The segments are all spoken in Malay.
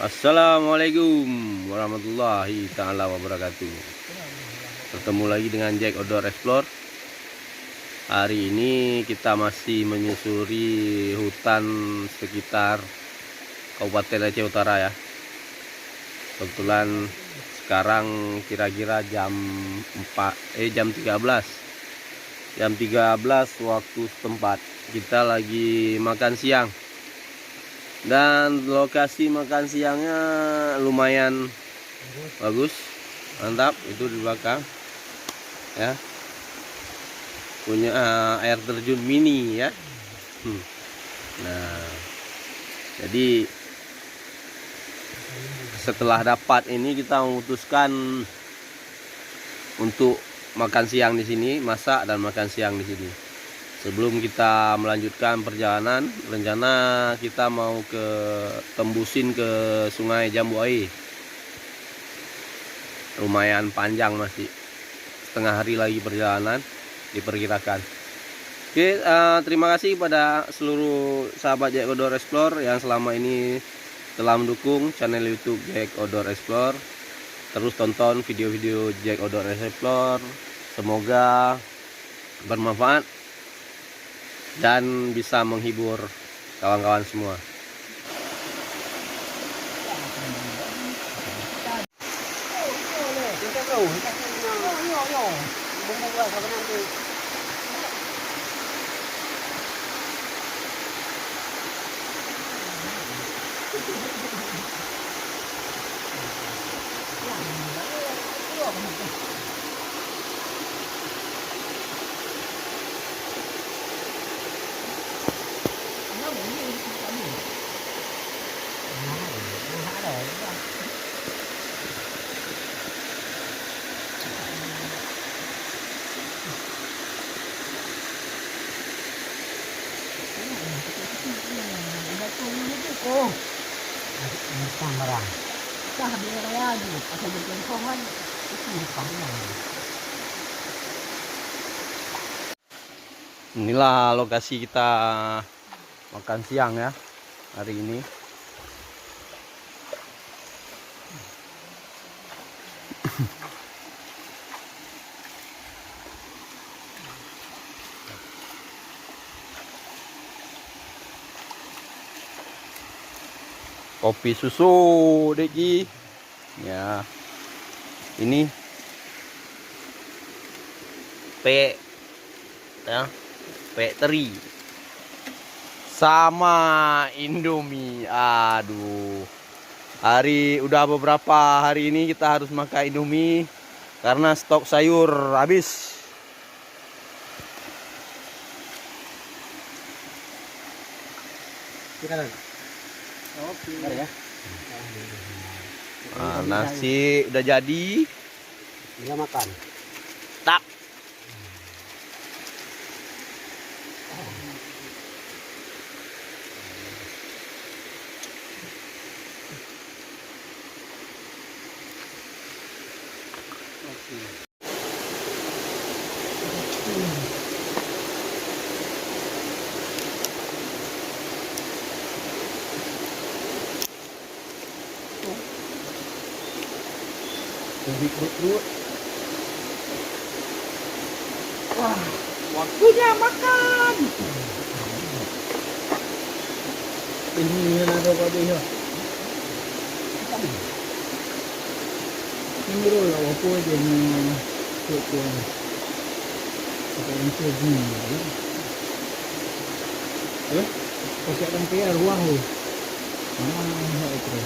Assalamualaikum warahmatullahi taala wabarakatuh. Bertemu lagi dengan Jack Outdoor Explore. Hari ini kita masih menyusuri hutan sekitar Kabupaten Aceh Utara ya. Kebetulan sekarang kira-kira jam 13. Jam 13 waktu setempat. Kita lagi makan siang. Dan lokasi makan siangnya lumayan bagus, mantap. Itu di belakang ya, punya air terjun mini ya. Nah, jadi setelah dapat ini kita memutuskan untuk makan siang di sini, masak dan makan siang di sini. Sebelum kita melanjutkan perjalanan, rencana kita mau tembusin ke Sungai Jambu Air. Lumayan panjang, masih setengah hari lagi perjalanan diperkirakan. Oke, terima kasih kepada seluruh sahabat Jack Outdoor Explore yang selama ini telah mendukung channel YouTube Jack Outdoor Explore. Terus tonton video-video Jack Outdoor Explore. Semoga bermanfaat dan bisa menghibur kawan-kawan semua. Oh, merah. Dah dia lagi. Asal dia kan itu panjang. Inilah lokasi kita makan siang ya hari ini. Kopi susu Deki ya, ini teri sama Indomie. Aduh, udah beberapa hari ini kita harus makan Indomie karena stok sayur habis. Ya. Nasi udah jadi, Bisa makan. tak. Lebih kerut. Wah, waktunya makan. Ini yang ada pada ya. Ini dulu lah, apa aja yang kuat. Apa yang sedih? Pakai tempe ruang lu. Mana itu?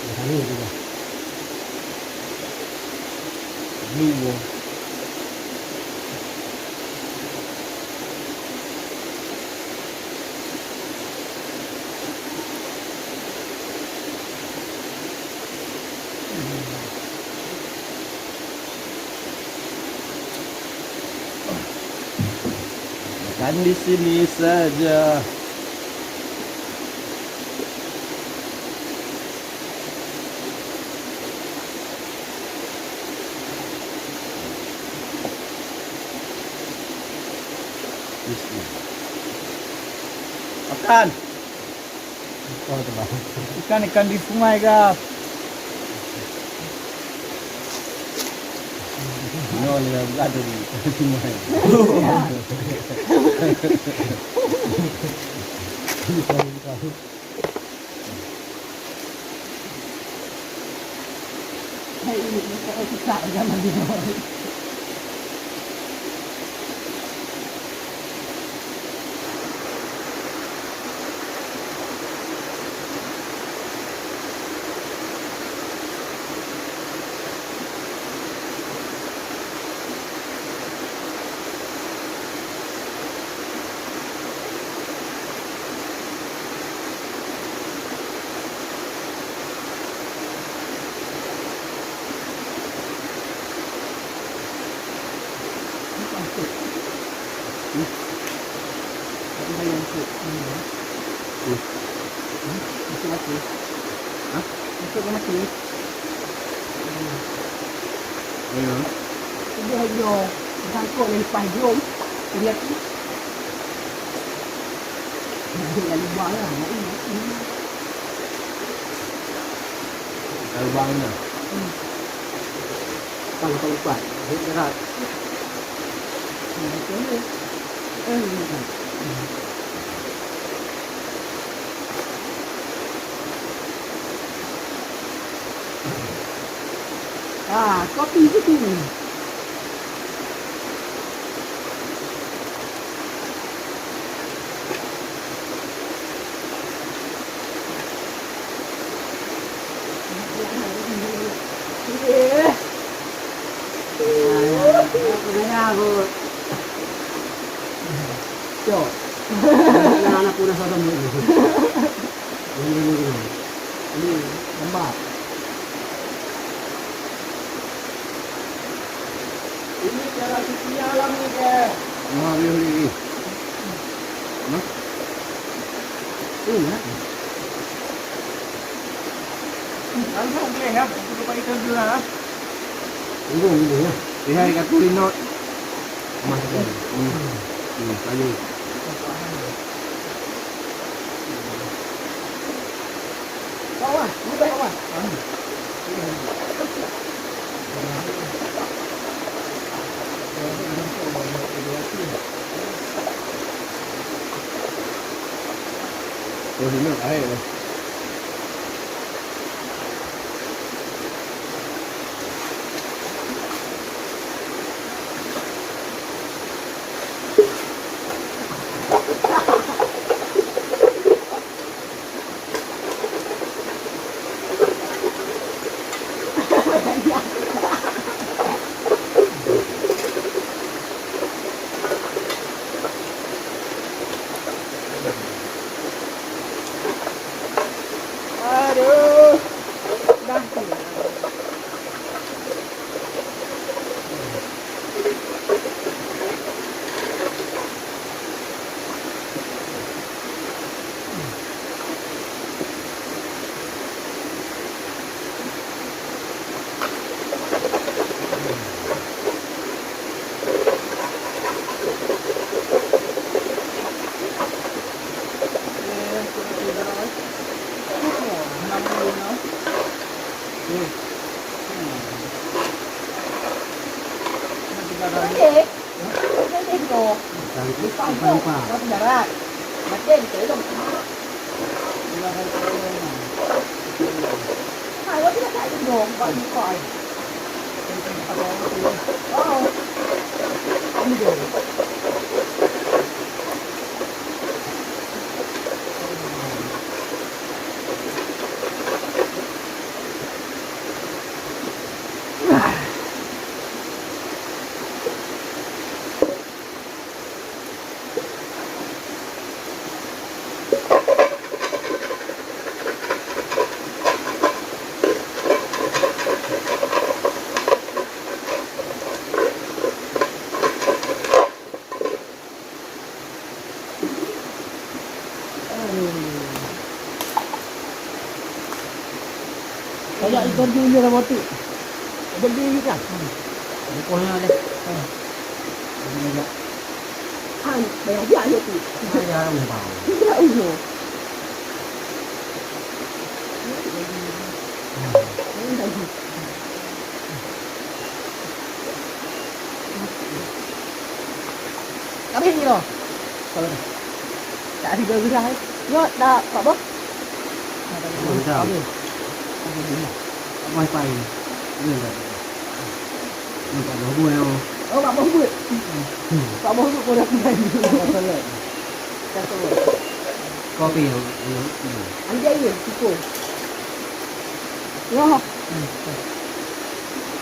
Hari juga. Minggu. Kan di sini saja. Bismillah. Makan. Oh, teman. Ikan di sungai, guys. No, ada di sungai. Hai, ini kita zaman dulu. Masuk lagi. Hah? Masuk lagi. Ayo. Dia yo, sangkut dari payung. Lihat ni. Dia luar lah. Terbang na. Kalau kuat, dia berat. Ah, kopi itu tu. Yo, anak pun dah sadar ni. Ini lembab. Ini cara cuci alam ni ke? Nah, ini. Nah, Ini ya. Langsung boleh ya, untuk pakai dulu lah. Ini ya. lihat ikan tulinot. Masuk. Ayo. Kawan, ini baik kawan. Tulinot air. Aduh. Dah. Cái gì đồ không không có nhà ra mà trên chỉ đồng hai có cái chạy trên đồ gọi như còi không được kayak ikan dulu lah waktu beli kan pokoknya ada ini enggak ah bayar dia aja tuh Saya mau. ulo. Kami ni loh. Kalau dah. Tak ada gerak. Yo, dah Pak Bos. Dah. Okey. Wifi. Ini enggak. Ini tak bahu ya. Oh, Pak Bos buat. Pak Bos buat pun dah main. Salah. Satu. Kopi ya. Anjay ye, cukup. Yo.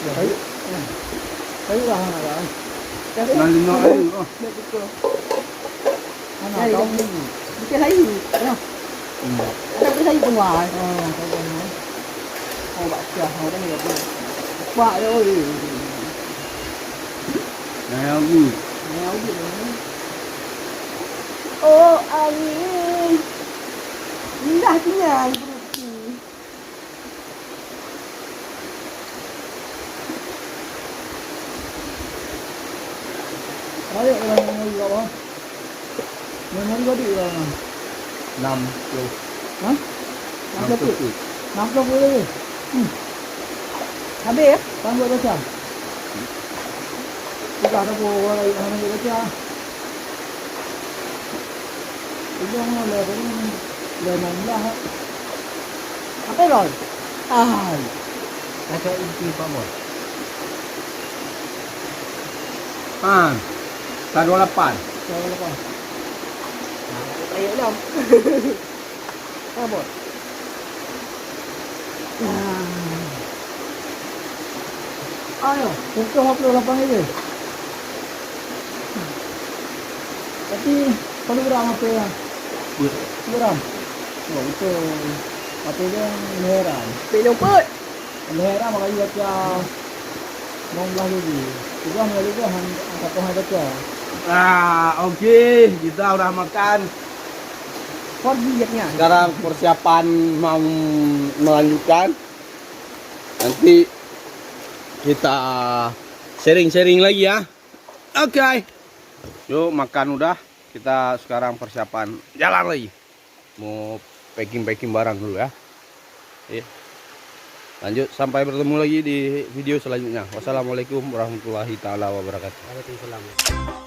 Baik. Baik lah lah. Lalu nak oh. Betul. Mana tahu ni. Kita lagi. Ya. Ada kita lagi keluar. Oh, tahu kan. Oh, baca hau dah ni apa. Pak oi. Nah, ni. Oh, angin. Indah kenyang perutku. Ayo orang ngomong apa? Ngomong juga di orang. 60. Hah? 60. 60 boleh. Habis ya? Tangguh baca. Kita ada boleh orang yang baca. Itu orang le lah. Apa rồi? Ai. Ada inti Pak Bos. Ah. 128. Rồi là còn. Tay ở đâu? Apa? Ayo, untuk 28 ini. Tapi perlu berapa apa ya? Berapa? Oh, itu apa yang leheran? Belum pun. Leheran makanya baca ngomong lagi. Juga nggak juga angkat Tuhan baca. Nah, oke, kita udah makan. Forgiatnya. Sekarang persiapan mau melanjutkan. Nanti kita sharing-sharing lagi ya. Oke. Yuk makan udah. Kita sekarang persiapan jalan lagi. Mau packing barang dulu ya. Lanjut sampai bertemu lagi di video selanjutnya. Wassalamualaikum warahmatullahi taala wabarakatuh. Waalaikumsalam.